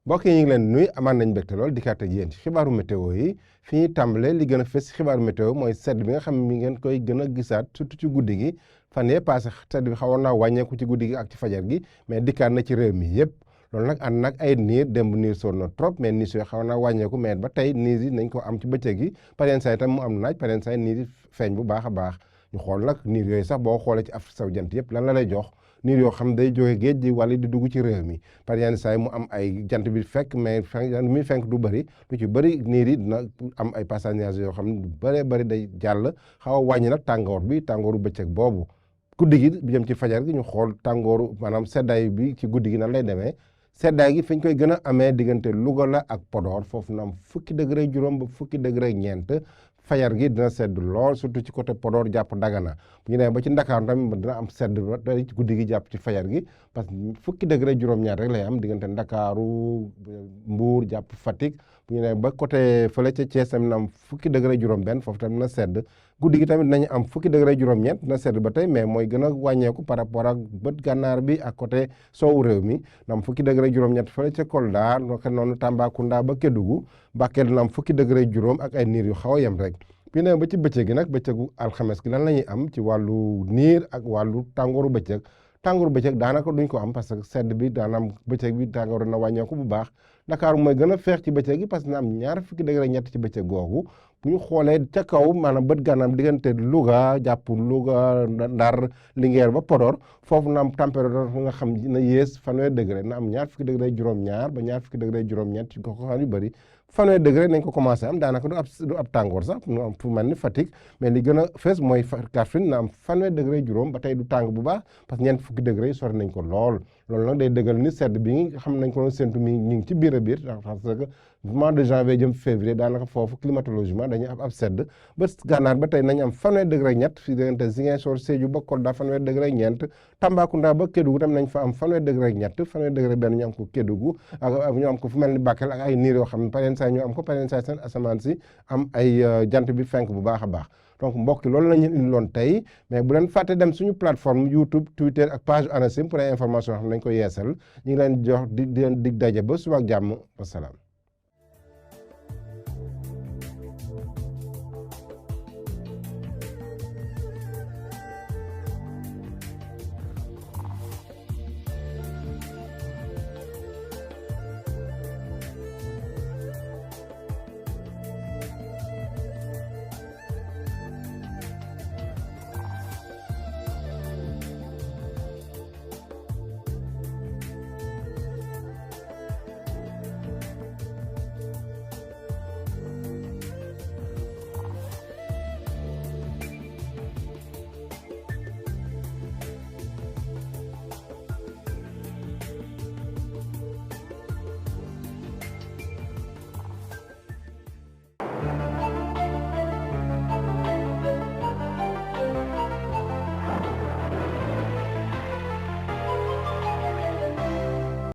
mbokk yi ñu ngi leen nuyu amaan nañ mbégte lool dikkaat ak yéen ci xibaaru météo yi fi ñuy tàmbalee li gën a fës ci xibaaru météo mooy sedd bi nga xam ne mi ngeen koy gën a gisaat surtout ci guddi gi fan yee passé sedd bi xawoon naa wàññeeku ci guddi gi ak ci fajar gi mais dikkaat na ci réew mi yëpp loolu nag ànd nag ay niir démb niir soon na trop mais niir yooyu xawoon naa wàññeeku mais ba tey niir yi nañ ko am ci bëccëg gi pareen saa itam mu am naaj pareen saa niir yi feeñ bu baax a baax ñu xool nag niir yooyu sax boo xoolee ci Afrique sowu jant yëpp lan la lay jox niir yoo xam day jóge géej gi wala di dugg ci réew mi par yenn saa yi mu am ay jant bi fekk mais mi fenk du bëri lu ci bëri niir yi dina am ay passagers yoo xam ne du bëree bëri day jàll xaw a wàññi nag tàngoor bi tàngooru bëccëg boobu guddi gi bi jëm ci fajar gi ñu xool tàngooru maanaam seddaay bi ci guddi gi nan lay demee seddaay gi fi ñu koy gën a amee diggante Louga la ak Podor foofu na am fukki degré juróom ba fukki degré ñeent fajar gi dina sedd lool surtout ci côté Podor jàpp Dagana bu ñu demee ba ci Ndakaaru tamit dina am sedd ba tey ci guddi gi jàpp ci fajar gi parce que fukki degré juróom-ñaar rek lay am diggante Ndakaaru Mbuur jàpp Fatick bu ñu demee ba côté fële ca Thiès tamit na am fukki degré juróom-benn foofu tamit na sedd guddi gi tamit nañu am fukki degré juróom-ñeent na sedd ba tey mais mooy gën a wàññeeku par rapport ak bët gànnaar bi ak côté soowu réew mi na am fukki degré juróom-ñett fële ca Kolda naka noonu Tambacounda ba Kédougou Bakel na am fukki degré juróom ak ay niir yu xaw a yem rek bi ne ba ci bëccëg gi nag bëccëgu alxames gi lan la ñuy am ci wàllu niir ak wàllu tàngooru bëccëg daanaka duñ ko am parce que sedd bi daanam bëccëg bi tàngooru na wàññeeku bu baax Dakar mooy gën a feex ci bëccëg gi parce que na am ñaar fukki degré ñett ci bëccëg googu bu ñu xoolee ca kaw maanaam bët gànnaam diggante Louga jàpp Louga Ndar Linguère ba Podor foofu na am température nga xam na yées fanweeri degré na am ñaar fukki degré juróom-ñaar ba ñaar fukki degré juróom-ñett ci gox yu bëri fanweeri degré nañ ko commencé am daanaka du ab tàngoor sax mu am fu mel ni Fatick mais li gën a fees mooy Kaffrine na am fanweeri degré juróom ba tey du tàng bu baax parce que ñeent fukki degré yi sori nañ ko lool loolu nag day dëggal ni sedd bi xam nañ ko séntu mi ñu ngi ci biir a biir parce que mois de janvier jëm février daanaka foofu climatologiquement dañuy am ab sedd ba gànnaar ba tey nañ am fanweeri degré ñett fi diggante Ziguinchor Sédhiou ba Kolda fanweeri degré ñeent Tambacounda ba Kédougou tam nañ fa am fanweeri degré ñett fanweeri degré benn ñu am ko Kédougou ak ñu am ko fu mel ni Bakel ak ay niir yoo xam ne pareen saa ñu am ko pareen saa seen asamaan si am ay jant bi fenk bu baax a baax donc mbokk loolu la ñu indiloon tey mais bu leen fàtte dem suñu plateforme YouTube Twitter ak page ANACIM pour ay information yoo xam ne dañ ko yeesal ñu ngi leen jox di leen dig daje ba suba ak jàmm wasalaam